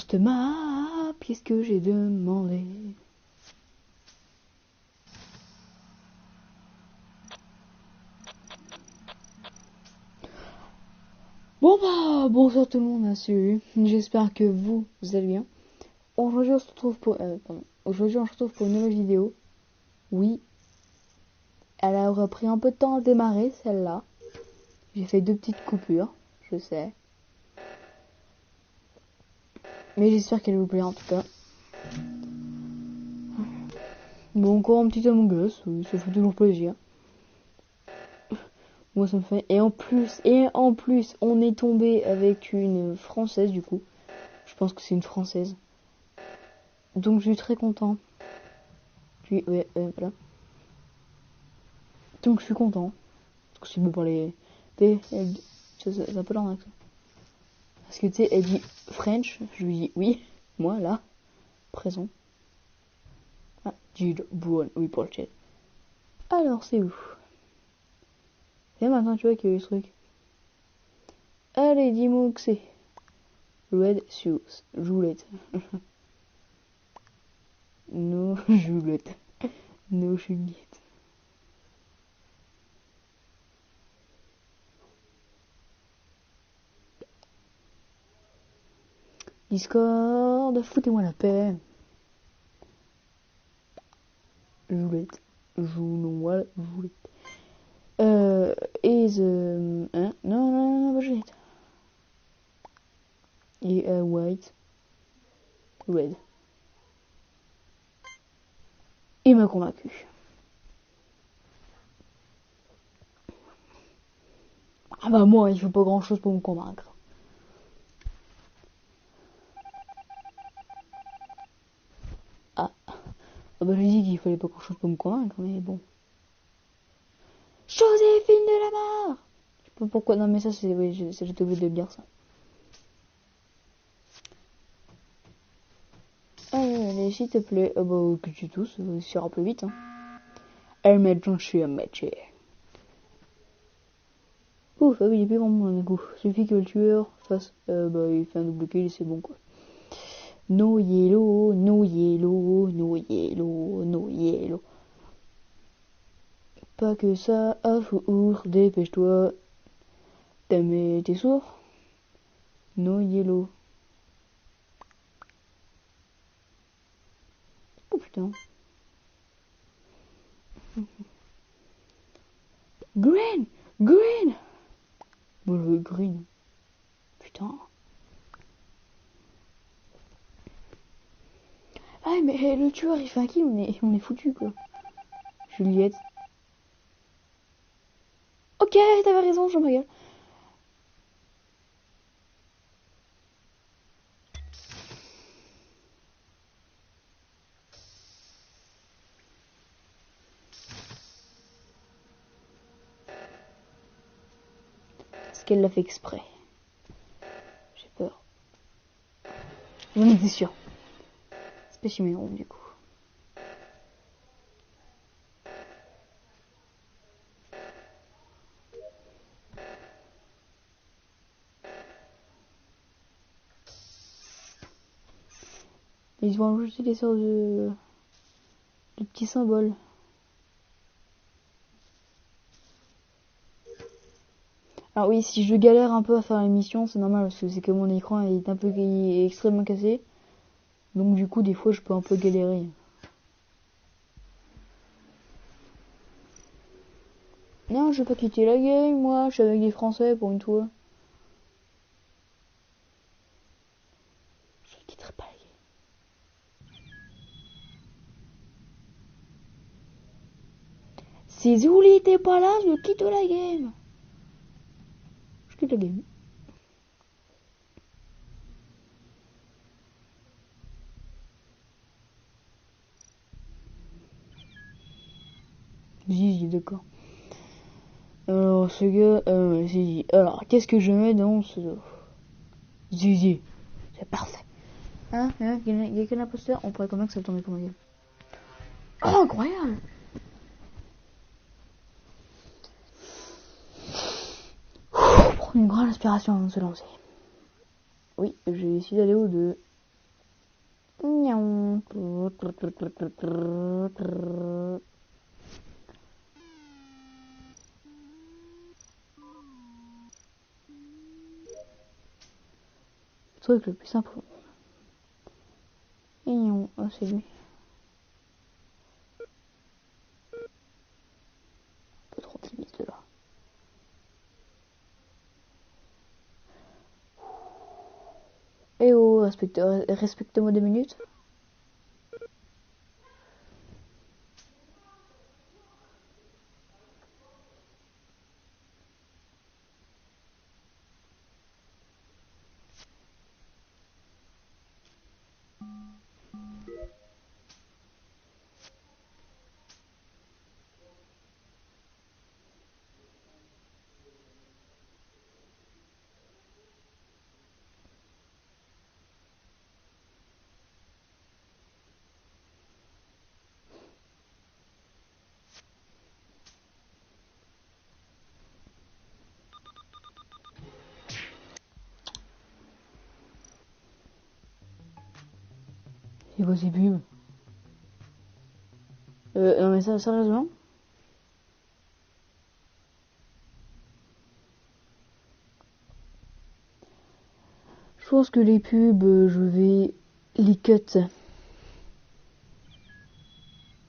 Juste map, qu'est-ce que j'ai demandé? Bon bah, bonsoir tout le monde, hein, salut. J'espère que vous allez bien. Aujourd'hui on se retrouve pour une nouvelle vidéo. Oui, elle aura pris un peu de temps à démarrer, celle-là. J'ai fait 2 petites coupures, je sais. Mais j'espère qu'elle vous plaît en tout cas. Bon, encore un petit Among Us, oui, ça fait toujours plaisir. Moi ça me fait. Et en plus, on est tombé avec une française du coup. Je pense que c'est une française. Donc je suis très content. Puis voilà. Donc je suis content. Parce que si vous parlez. C'est un peu l'arnaque ça. Parce que tu sais, elle dit French, je lui dis oui, moi là, présent. Ah, Jude Brown reported. Alors c'est où? Et maintenant tu vois qu'il y a eu ce truc. Allez, dis-moi que c'est. Red shoes, Joulette. No Joulette. No Juliette. Discord, foutez-moi la paix. Joulette. Joue-moi Joulette. Is hein? Non, Juliette. Et white. Red. Il m'a convaincu. Ah bah moi, il faut pas grand chose pour me convaincre. Ah bah j'ai dit qu'il fallait pas grand chose pour me convaincre, mais bon. Joséphine de la Mare. Je sais pas pourquoi, non mais ça c'est, oui, j'étais obligé de le dire ça. Allez, s'il te plaît, bah que tu tousses, ça ira plus vite. Hein. Elle m'a tranché un métier. Ouf, ah oui, il est plus vraiment d'un coup. Suffit que le tueur fasse, bah il fait un double kill et c'est bon quoi. No yellow, no yellow, no yellow, no yellow. Pas que ça à four, dépêche-toi. T'es sourd? No yellow. Oh putain. Green! Green! Bon, je veux green. Putain. Ah mais le tueur il fait un kill, on est foutu quoi. Juliette. Ok, t'avais raison, je me gueule. Est-ce qu'elle l'a fait exprès? J'ai peur. J'en étais sûr. Spécimen du coup. Ils vont ajouter des sortes de petits symboles. Alors oui, si je galère un peu à faire l'émission, c'est normal parce que c'est que mon écran est extrêmement cassé. Donc du coup, des fois, je peux un peu galérer. Non, je vais pas quitter la game, moi. Je suis avec des Français pour une fois. Je ne quitterai pas la game. Si Zouli t'es pas là, je quitte la game. Je quitte la game. Zizi, d'accord. Alors, ce gars, Zizi. Alors, qu'est-ce que je mets dans ce... Zizi. C'est parfait. Hein, il y a quel imposteur? On pourrait convaincre que ça tombait pour ma gueule. Oh, incroyable! Prendre une grande inspiration avant de se lancer. Oui, j'ai décidé d'aller au 2. Truc le plus simple. Oh, c'est lui. Un peu trop optimiste là. Eh oh, respecte-moi 2 minutes. C'est quoi ces pubs? Non mais ça, sérieusement? Je pense que les pubs, je vais les cut. De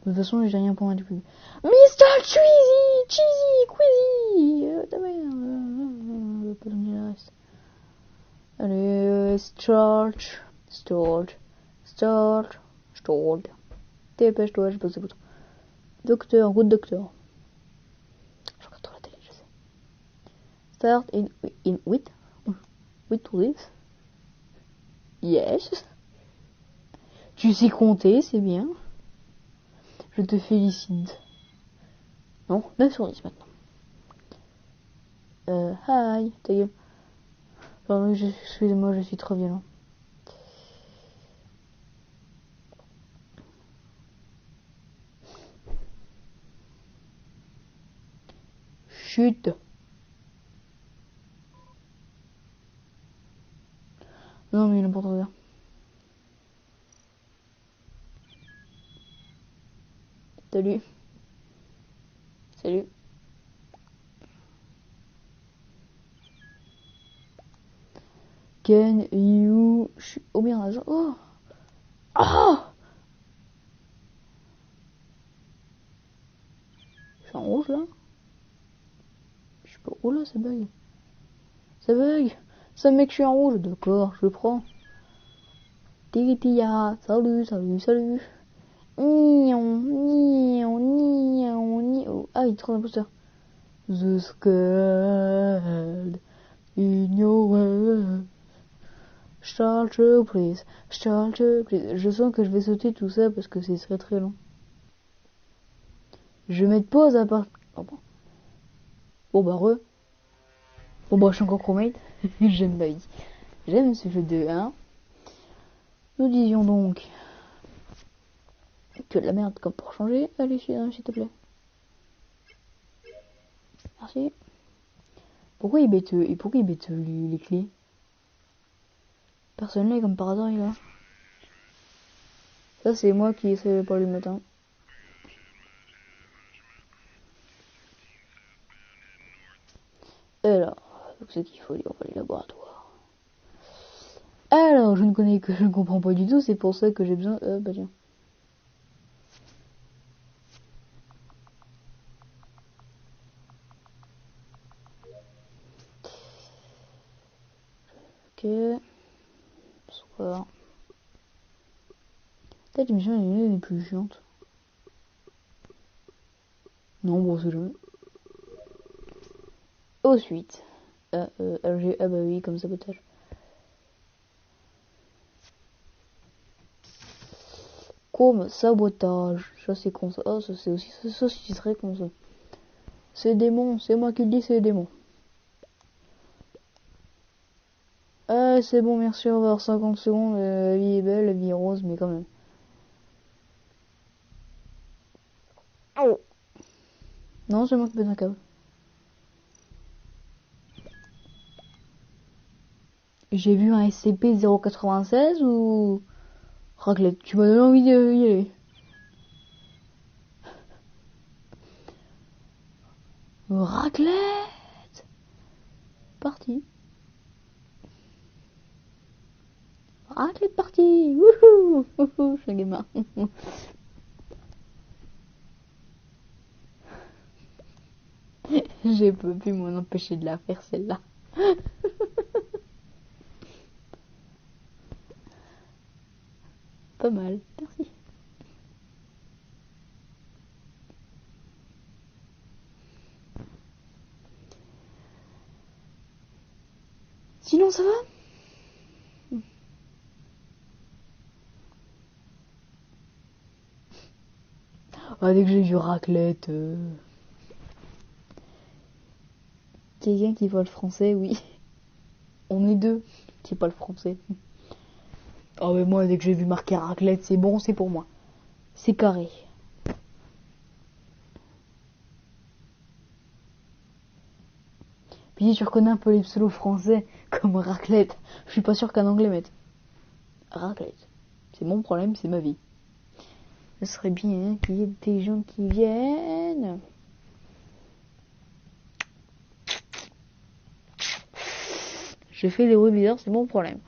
toute façon, j'ai rien pour moi du pub. Mr. Cheesy, Queasy, ta mère, pas donner le reste. Allez, start. Dépêche-toi, je pose le bouton. Docteur, good docteur. Je regarde trop la télé, je sais. Start in with to live. Yes. Tu sais compter, c'est bien. Je te félicite. Non, 9 sur 10 maintenant. Hi, ta gueule. Pardon, excusez-moi, je suis trop violent. Chut. Non, mais n'importe quoi. Salut. Salut. Can you... Oh merde, oh. Ah, je suis en rouge là. Je sais pas. Oh là, ça bug. Ça bug. Ça mec, je suis en rouge. D'accord, je le prends. Tigitilla. Salut. Ah, il trouve un poster. The Skull in your world. Shelter, please. Je sens que je vais sauter tout ça parce que c'est très très long. Je vais mettre pause à part. Oh, bon. Bon bah Bon bah je suis encore chromate. J'aime ma vie. J'aime ce jeu de 1. Nous disions donc que de la merde comme pour changer. Allez, s'il te plaît. Merci. Pourquoi il bête les clés? Personne là comme par hasard il a. Ça c'est moi qui essaie pas le matin. Alors, ce qu'il faut dire, on va les laboratoires. Alors, je ne comprends pas du tout, c'est pour ça que j'ai besoin. Bah tiens. Ok. Bonsoir. Peut-être l'émission est les plus chiantes. Non, bon, c'est jamais. Ensuite. Ah bah oui, comme sabotage. Comme sabotage. Ça c'est con ça. Oh, ça c'est aussi. Ça c'est très con ça. C'est démon, c'est moi qui le dis, c'est démon. Ah, c'est bon, merci, on va avoir 50 secondes. La vie est belle, la vie est rose, mais quand même. Oh. Non, c'est moi qui pète un câble. J'ai vu un SCP-096 ou... Raclette, tu m'as donné envie d'y aller. Raclette. Parti. Raclette parti. Wouhou. Wouhou, je suis un gamin. J'ai pas pu m'en empêcher de la faire celle-là. Pas mal, merci. Sinon ça va? Ah, dès que j'ai du raclette. Quelqu'un qui parle français, oui. On est deux qui parlent français. Ah mais moi, dès que j'ai vu marquer raclette, c'est bon, c'est pour moi. C'est carré. Puis si tu reconnais un peu les pseudos français comme raclette, je suis pas sûr qu'un anglais mette raclette. C'est mon problème, c'est ma vie. Ce serait bien qu'il y ait des gens qui viennent. Je fais des bruits bizarres, c'est mon problème.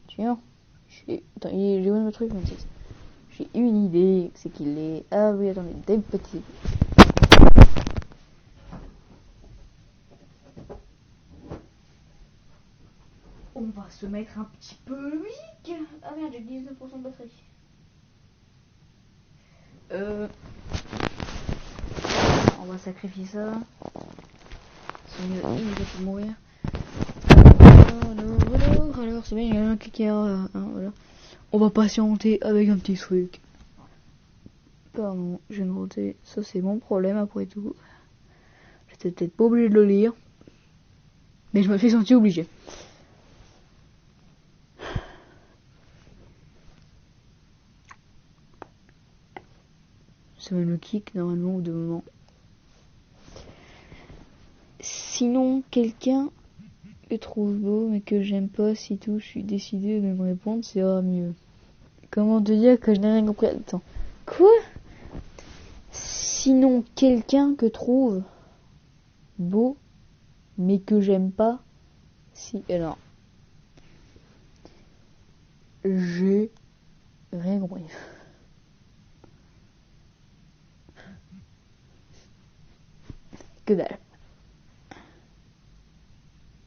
Tiens, attends, j'ai où le truc, j'ai une idée, c'est qu'il est... Ah oui, attendez, des petits... On va se mettre un petit peu de musique. Ah merde, j'ai 19% de batterie. On va sacrifier ça. C'est mieux, il va mourir. Alors, c'est bien, il y a un cliqueur. Voilà. On va patienter avec un petit truc. Pardon, je viens de noter. Ça, c'est mon problème après tout. J'étais peut-être pas obligé de le lire. Mais je me suis senti obligé. Ça va me kick normalement au de moment. Sinon, quelqu'un que je trouve beau mais que j'aime pas, si tout, je suis décidée de me répondre, c'est mieux. Comment te dire que je n'ai rien compris? Attends. Quoi? Sinon, quelqu'un que je trouve beau mais que j'aime pas, si. Alors. J'ai rien compris. Que dalle.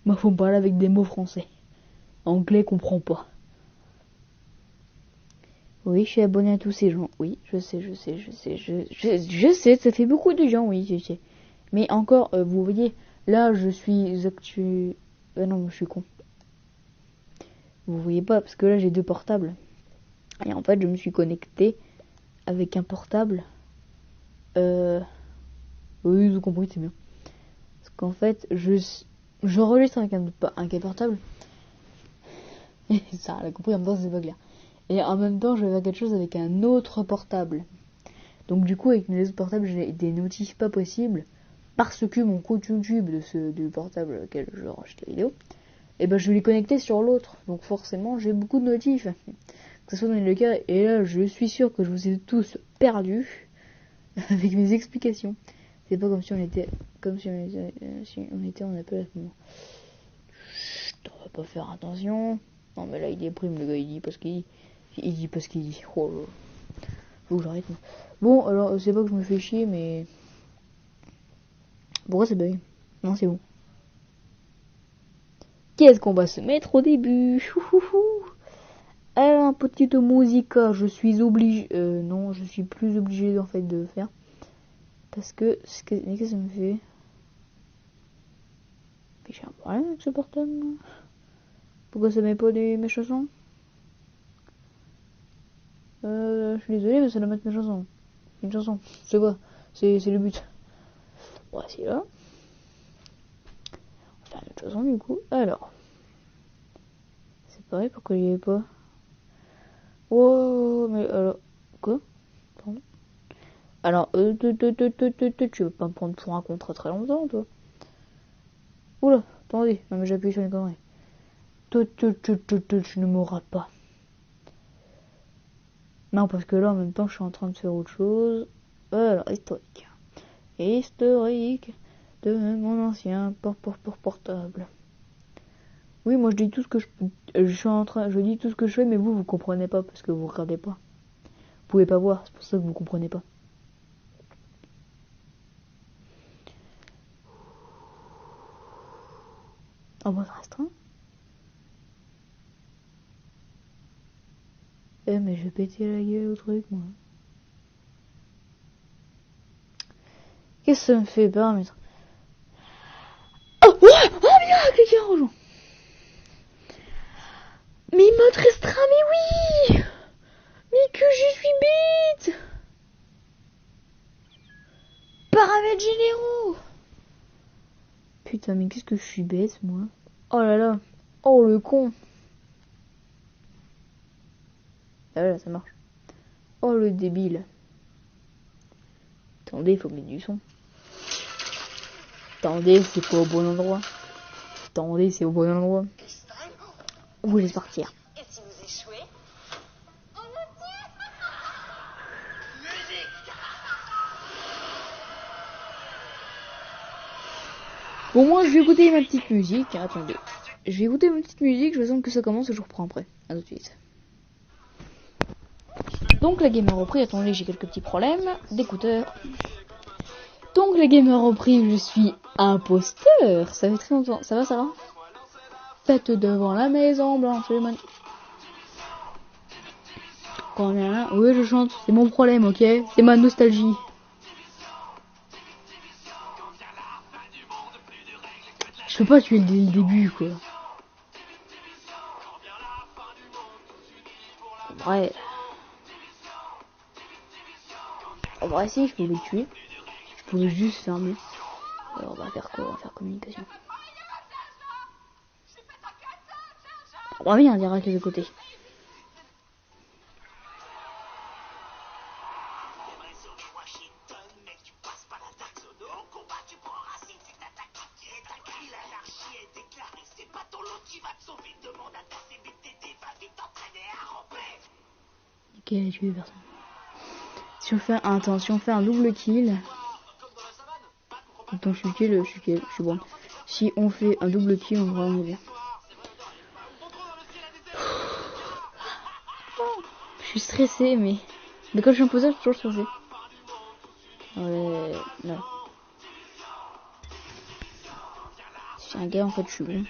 Moi, faut me parler avec des mots français. Anglais, comprends pas. Oui, je suis abonné à tous ces gens. Oui, je sais, je sais, ça fait beaucoup de gens, oui, je sais. Mais encore, vous voyez, là, je suis actuel. Non, je suis con. Vous voyez pas, parce que là, j'ai deux portables. Et en fait, je me suis connecté avec un portable. Oui, vous comprenez, c'est bien. Parce qu'en fait, j'enregistre avec un portable. Et ça, elle a compris, en même temps, c'est pas clair. Et en même temps, je vais faire quelque chose avec un autre portable. Donc du coup, avec mes autres portables, j'ai des notifs pas possibles. Parce que mon compte YouTube du portable auquel je enregistre la vidéo, et ben je vais les connecter sur l'autre. Donc forcément, j'ai beaucoup de notifs. Que ce soit dans le cas, et là, je suis sûr que je vous ai tous perdus avec mes explications. C'est pas comme si on était en appel à ce moment. Chut, on va pas faire attention. Non mais là il déprime le gars, il dit parce qu'il dit. Oh là. Faut que j'arrête. Bon, alors c'est pas que je me fais chier, mais pourquoi ça bug? Non, c'est bon. Qu'est-ce qu'on va se mettre au début? Alors, petite musica, je suis obligé. Non, je suis plus obligé en fait de faire. Parce que. Mais qu'est-ce que ça me fait? Mais j'ai un problème avec ce portable. Pourquoi ça met pas mes chansons? Je suis désolé, mais ça doit mettre mes chansons. Une chanson, c'est quoi? C'est le but. Voici là. On va faire une autre chanson du coup. Alors. C'est pareil, pourquoi il y avait pas? Oh, mais alors. Quoi? Pardon. Alors, tu veux pas me prendre pour un con très longtemps, toi? Oula, attendez, non mais j'appuie sur les conneries. Tu ne m'auras pas. Non, parce que là, en même temps, je suis en train de faire autre chose. Alors, historique. Historique de mon ancien portable. Oui, moi je dis tout ce que je dis tout ce que je fais, mais vous comprenez pas parce que vous regardez pas. Vous pouvez pas voir, c'est pour ça que vous comprenez pas. En mode restreint. Mais je vais péter la gueule au truc, moi. Qu'est-ce que ça me fait permettre? Oh, miracle, qui a rejoint. Mais mode restreint, mais oui. Mais que je suis bête. Paramètres généraux. Putain, mais qu'est-ce que je suis bête, moi. Oh là là. Oh, le con. Ah voilà, ça marche. Oh, le débile. Attendez, il faut mettre du son. Attendez, c'est pas au bon endroit. Attendez, c'est au bon endroit. Où laisse partir. Et si vous échouez? Bon, moi, je vais écouter ma petite musique. Attendez. Je vais écouter ma petite musique. Je vais attendre que ça commence et je reprends après. A tout de suite. Donc, la game a repris. Attendez, j'ai quelques petits problèmes d'écouteurs. Donc, la game a repris. Je suis imposteur. Ça fait très longtemps. Ça va? Faites devant la maison blanche. Combien? Oui, je chante. C'est mon problème, ok? C'est ma nostalgie. Je peux pas tuer dès le début, quoi. En vrai, si, je peux les tuer. Je pouvais juste fermer. Alors, on va faire quoi? On va faire communication. On va venir direct de côté. Ok, j'ai tué personne. Si on fait un double kill. Attends, je suis bon. Si on fait un double kill, on va bien. Je suis stressé, mais quand je suis en pause, je suis toujours stressé. Ouais, là. Si c'est un gars, en fait, je suis bon.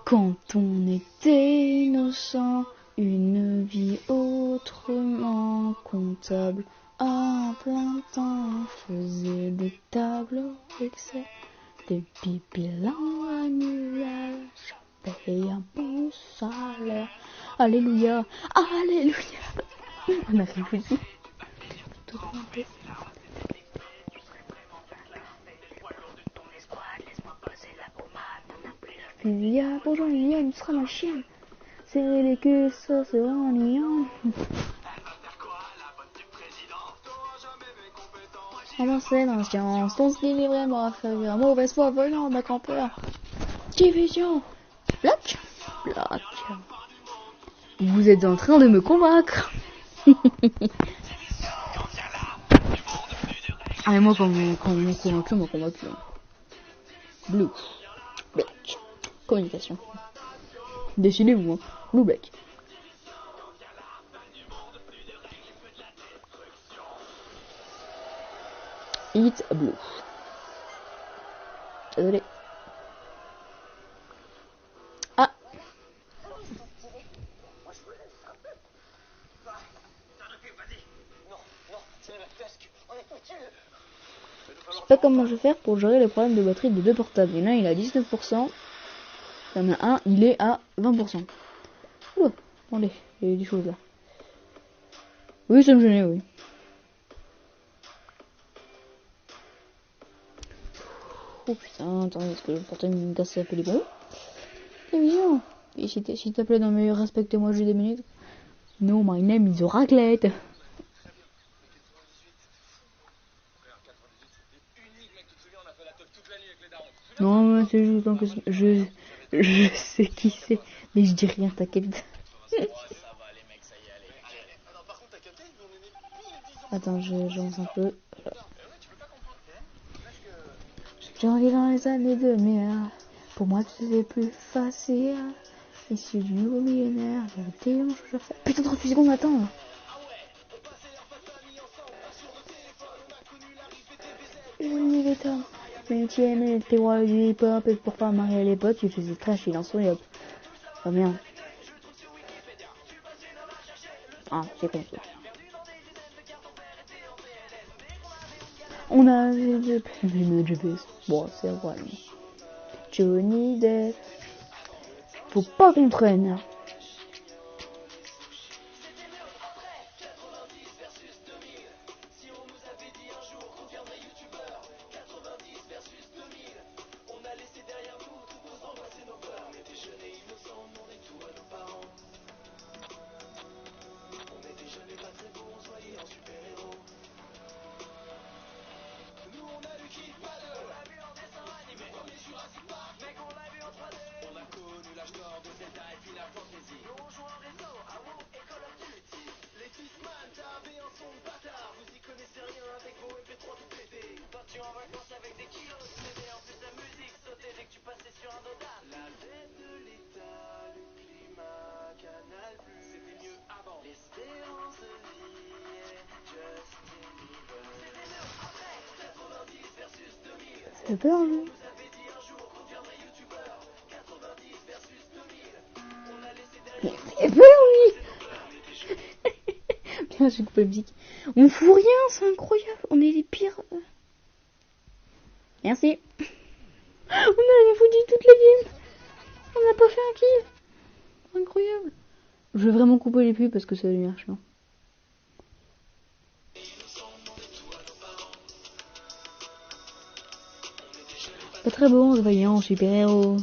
Quand on était innocent, une vie autrement comptable, en plein temps, faisait des tableaux d'excès, des pipilans annuels, je paye un bon salaire. Alléluia, alléluia. On a réfléchi. Bonjour Liliane, tu seras ma chienne. Serrer les queues, ça c'est vraiment ennuyant. Avancer dans la science, ton skill est vraiment inférieur. Mauvaise foi venant d'un campeur. Division. Bloc. Vous êtes en train de me convaincre. Ah mais moi quand on m'a convaincu. Blue. Black. Communication. Décidez-vous, hein. Blue Black. It's blue. Désolé. Ah. Je sais pas comment je vais faire pour gérer le problème de batterie des deux portables. Il y en a un, il est à 19%. Il y en a un, il est à 20%. Oula, attendez, il y a des choses là. Oui, ça me gênait, oui. Oh putain, attendez, est-ce que le portable me casse un peu les gros? télévision. Et s'il te plaît, non mais respectez-moi juste 2 minutes. No, my name is Raclette. Non, mais c'est juste tant que je sais qui c'est, mais je dis rien, t'inquiète. Attends, j'avance un peu. J'ai grandi dans les années 2000. Pour moi, c'était plus facile. Issu du nouveau millénaire, j'avais tellement de choses à faire. Putain, 38 secondes, attends. Mais tu aimais tes rois du hip-hop et pour pas marier les potes, tu faisais trash, il en son hop. Pas bien. Ah, c'est comme ça. On a le GPS. Bon, c'est vrai. Johnny Depp. Faut pas qu'on traîne. Ça fait peur, hein. Il fait peur, lui. Putain, j'ai coupé la musique. On fout rien, c'est incroyable. On est les pires. Merci. On a foutu toute la game. On n'a pas fait un kill. Incroyable. Je vais vraiment couper les pubs parce que ça devient chiant. Pas très bon, voyant super-héros.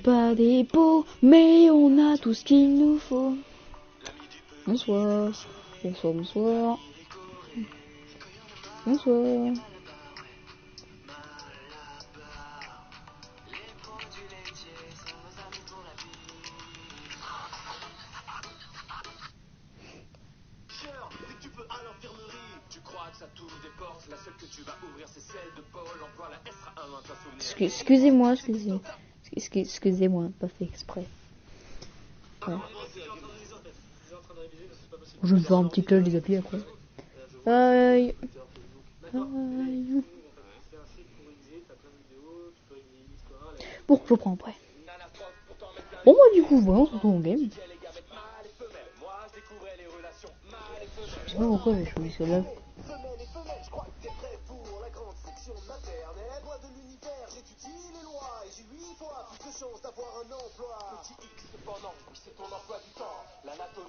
Pas des pots, mais on a tout ce qu'il nous faut. Bonsoir. Bonsoir, bonsoir. Bonsoir. Excusez-moi, pas fait exprès. Ouais. Je vais faire un petit clash des applis à quoi. Aïe. Aïe. Bon, je prends après. Bon, moi, du coup, voilà, on se retrouve en game. Je sais pas pourquoi j'ai choisi celle-là.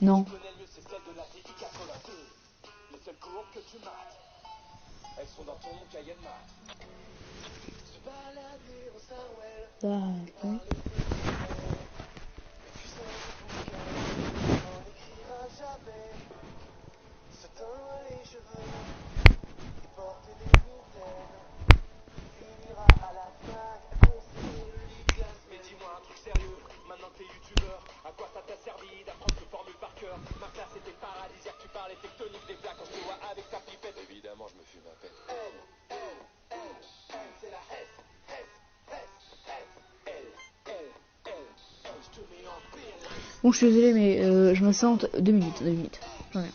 Non. Ah, oui. Bon, je suis désolé, mais je me sens 2 minutes. Ouais.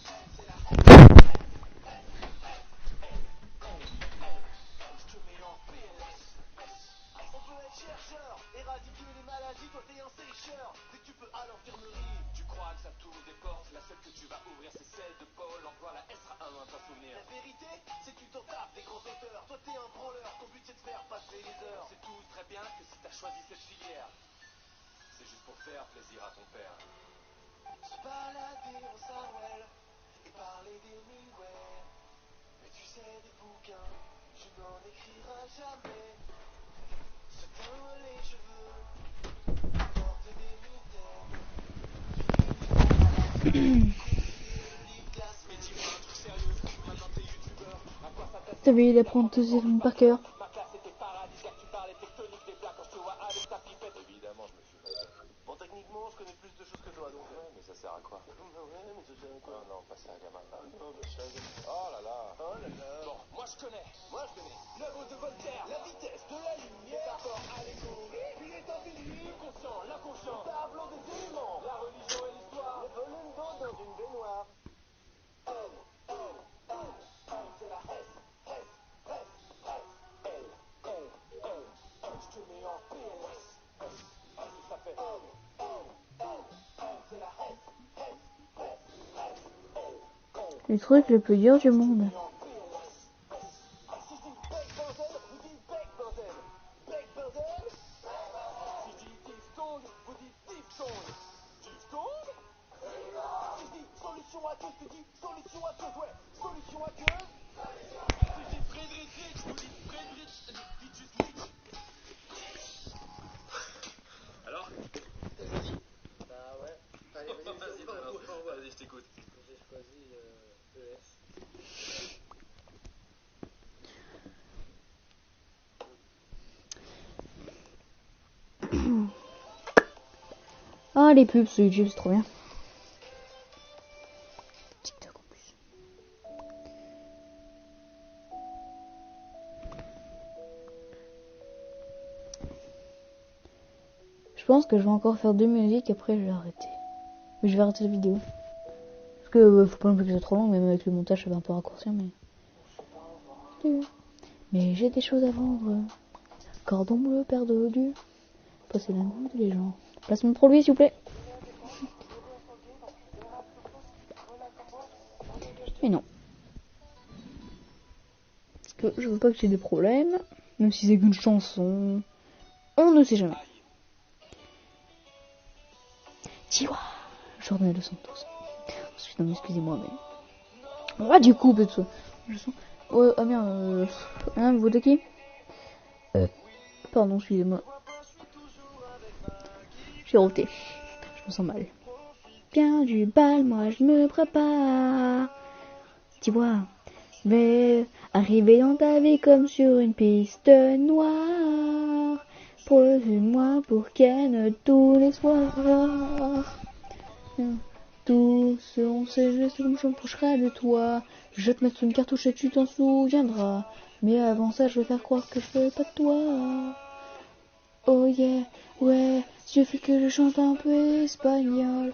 T'as vu, il apprend tout par cœur. Évidemment, je me suis fait. Bon, techniquement, je connais plus de choses que toi, donc. Ouais, mais ça sert à quoi? Ouais, mais ça sert à quoi? Non, pas ça, gamin. Non, mais ça. Oh là là. Oh là là. Bon, moi je connais. L'œuvre de Voltaire, la vitesse de la lumière, métaphore allégorie, il est infini, le conscient, l'inconscient, tableau des éléments, la religion et l'histoire, les volumes d'eau dans une baignoire. C'est la S, je te mets en PLS. Ça fait c'est la S. Le truc le plus dur du monde. Alors? Bah ouais. Allez, Vas-y, je t'écoute. j'ai choisi ES. Ah, les pubs sur YouTube, c'est trop bien. TikTok en plus. Je pense que je vais encore faire 2 musiques, après je vais arrêter. Mais je vais arrêter la vidéo. Parce que faut pas non plus que c'est trop long, même avec le montage ça va un peu raccourcir, mais... Mais j'ai des choses à vendre. Cordon bleu, paire de Dieu. Passer la nuit de les gens. Placement de produit, s'il vous plaît. Et non. Parce que je veux pas que j'ai des problèmes. Même si c'est qu'une chanson. On ne sait jamais. Chihuahua. Jordan de Santos. Ensuite, non, excusez-moi, mais... Ah, du coup, peut-être. Je sens... Ouais, ah merde, vous votez qui? Pardon, excusez-moi. J'ai roté. Je me sens mal. Bien du bal, moi je me prépare. Tu vois, vais arriver dans ta vie comme sur une piste noire. Prends-moi pour Ken tous les soirs. Tous seront ces gestes comme je m'approcherai de toi. Je vais te mettre une cartouche et tu t'en souviendras. Mais avant ça, je vais faire croire que je fais pas de toi. Oh yeah, ouais, suffit que je chante un peu espagnol.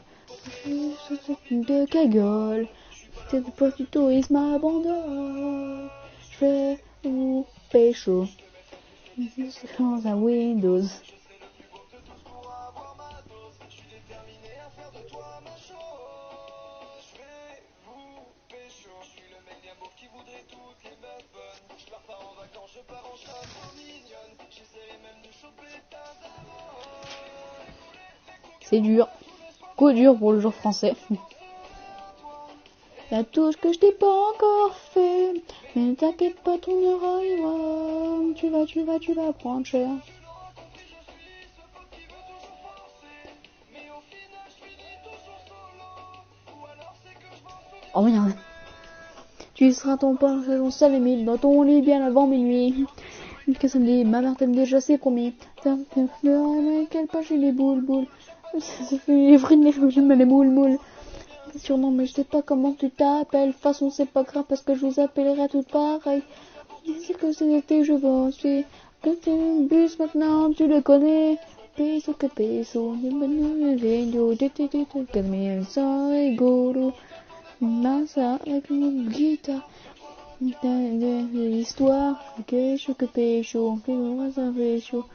De cagole, c'est le poste du tourisme abandonne. Je vais vous pécho. Dans un Windows. C'est dur. Coup dur pour le jour français. Y'a tout ce que je t'ai pas encore fait. Mais ne t'inquiète pas, ton heure arrivera. Tu vas prendre cher. Oh merde. Tu seras ton pain, ton sale mille dans ton lit bien avant minuit. Que samedi, ma mère t'aime déjà, c'est promis. Quelle page j'ai les boules. Ça fait les frites, les moules. Surnom, mais je sais pas comment tu t'appelles. De toute façon, c'est pas grave parce que je vous appellerai toutes pareilles. Dis que c'est l'été, je vais ensuite. Que t'es un bus maintenant, tu le connais. Peso que peso, sans rigolo. Ça avec une guitare. L'histoire, que chaud que pécho, ça fait chaud.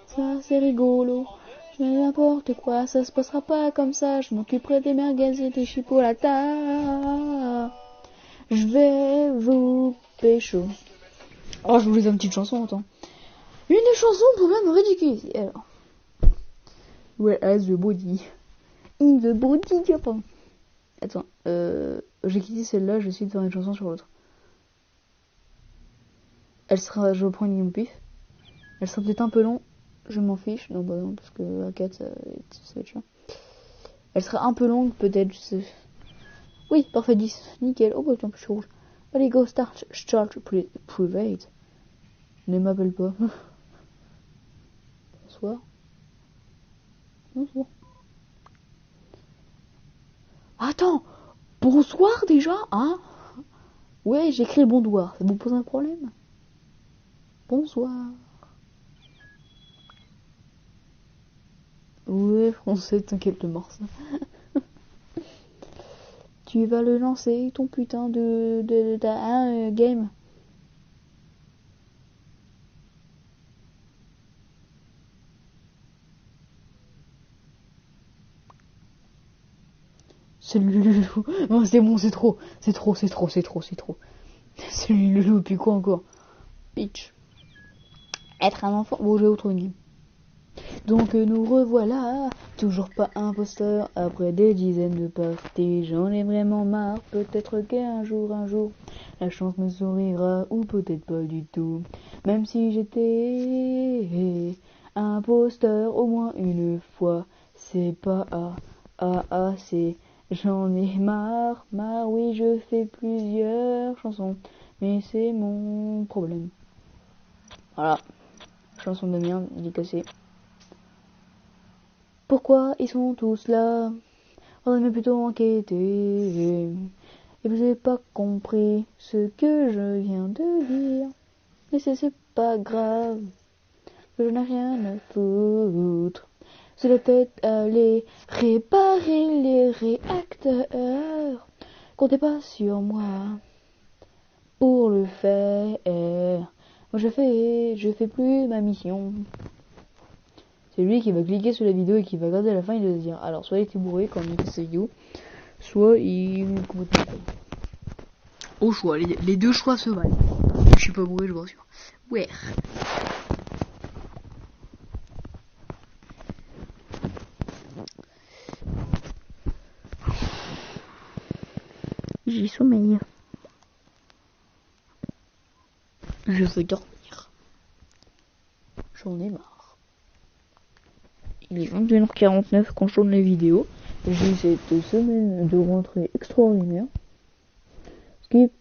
Ça c'est rigolo. Mais n'importe quoi, ça se passera pas comme ça. Je m'occuperai des merguez et des chipolatas. Je vais vous pécho. Oh, je vous lis une petite chanson, attends. Une chanson pour bien me ridiculiser. Alors. Where is the body? In the body, Japan. Attends, j'ai quitté celle-là, je vais essayer de faire une chanson sur l'autre. Elle sera, je reprends une pif. Elle sera peut-être un peu long. Je m'en fiche. Non, bah non, parce que à 4, ça va être chiant. Elle sera un peu longue, peut-être. Oui, parfait, 10. Nickel. Oh, bah tiens, je suis rouge. Allez, go, start. Private. Ne m'appelle pas. Bonsoir. Bonsoir. Attends. Bonsoir déjà, hein? Ouais, j'écris le bonsoir. Ça vous pose un problème? Bonsoir. Ouais, français, t'inquiète, le morse. Tu vas le lancer, ton putain de game. C'est le loulou. Non, c'est bon, c'est trop. C'est trop. C'est le loulou, puis quoi encore? Bitch. Être un enfant. Bon, j'ai autre game. Donc nous revoilà, toujours pas imposteur, après des dizaines de parties, j'en ai vraiment marre, peut-être qu'un jour, la chance me sourira, ou peut-être pas du tout, même si j'étais imposteur au moins une fois, c'est pas assez, j'en ai marre, oui je fais plusieurs chansons, mais c'est mon problème. Voilà, chanson de merde, dédicacée. Pourquoi ils sont tous là? On aurait plutôt enquêté. Et vous avez pas compris ce que je viens de dire. Mais c'est pas grave, que je n'ai rien à foutre. C'est la tête à aller réparer les réacteurs. Comptez pas sur moi pour le faire. Moi je fais plus ma mission. C'est lui qui va cliquer sur la vidéo et qui va regarder à la fin, il va se dire alors soit il était bourré quand il fait vidéo, soit il est complètement con. Au choix, les deux choix se valent. Je suis pas bourré, je vous rassure. Ouais. J'ai sommeil. Je veux dormir. J'en ai marre. Il est 21h49 quand je tourne les vidéos. J'ai cette semaine de rentrée extraordinaire. Skip.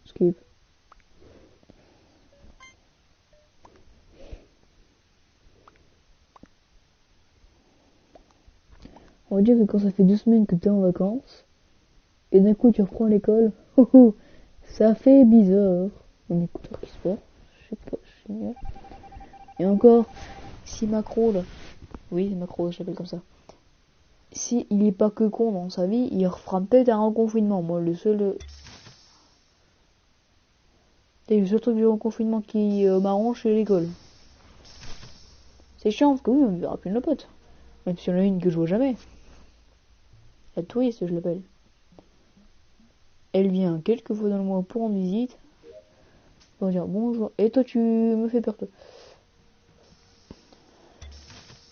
On va dire que quand ça fait 2 semaines que t'es en vacances, et d'un coup tu reprends l'école, ça fait bizarre. Mon écouteur qui se perd, je sais pas, je sais. Et encore, si Macron là, oui Macron, je l'appelle comme ça, si il est pas que con dans sa vie, il refera peut-être un reconfinement. Moi le seul truc du reconfinement qui m'arrange c'est l'école. C'est chiant parce que oui on verra plus nos potes. Même si on a une que je vois jamais. La touriste je l'appelle. Elle vient quelques fois dans le mois pour rendre visite. Pour dire bonjour. Et toi tu me fais peur toi.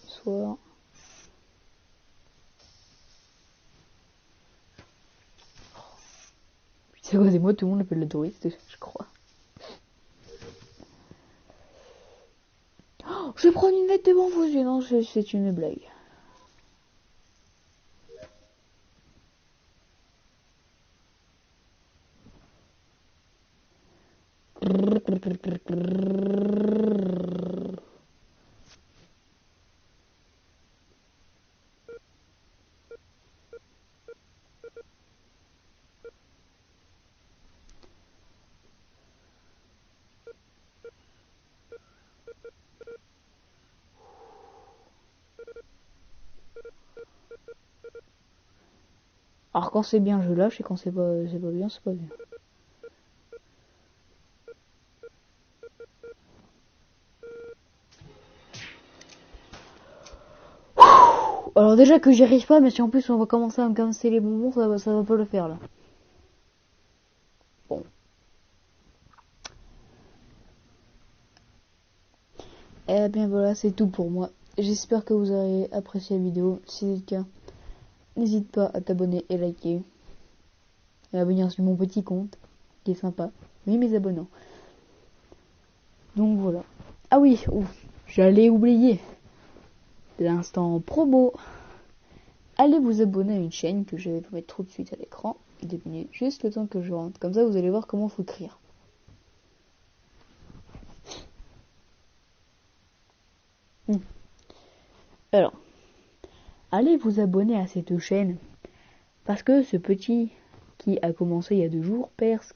Soir. C'est vrai, c'est moi, tout le monde l'appelle la touriste, je crois. Oh, je vais prendre une lettre devant vos yeux. Non, c'est une blague. Alors quand c'est bien, je lâche, et quand c'est pas bien, c'est pas bien. Alors déjà que j'y arrive pas, mais si en plus on va commencer à me casser les bonbons, ça va pas le faire là. Bon. Eh bien voilà, c'est tout pour moi. J'espère que vous avez apprécié la vidéo. Si c'est le cas, n'hésite pas à t'abonner et liker. Et à venir sur mon petit compte, qui est sympa. Oui, mes abonnants. Donc voilà. Ah oui, j'allais oublier. L'instant promo. Allez vous abonner à une chaîne que je vais vous mettre tout de suite à l'écran. 2 minutes, juste le temps que je rentre. Comme ça, vous allez voir comment faut écrire. Alors, allez vous abonner à cette chaîne. Parce que ce petit qui a commencé il y a 2 jours perce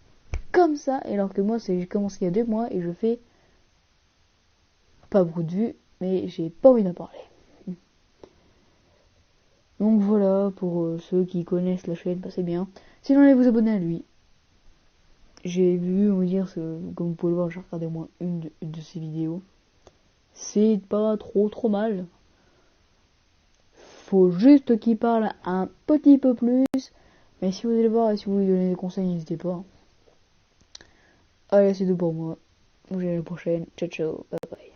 comme ça. Alors que moi, j'ai commencé il y a 2 mois et je fais pas beaucoup de vues. Mais j'ai pas envie d'en parler. Donc voilà, pour ceux qui connaissent la chaîne, c'est bien. Sinon, allez vous abonner à lui. J'ai vu, on va dire, comme vous pouvez le voir, j'ai regardé au moins une de ses vidéos. C'est pas trop mal. Faut juste qu'il parle un petit peu plus. Mais si vous allez voir et si vous lui donnez des conseils, n'hésitez pas. Allez, c'est tout pour moi. Je vous dis à la prochaine. Ciao, ciao. Bye bye.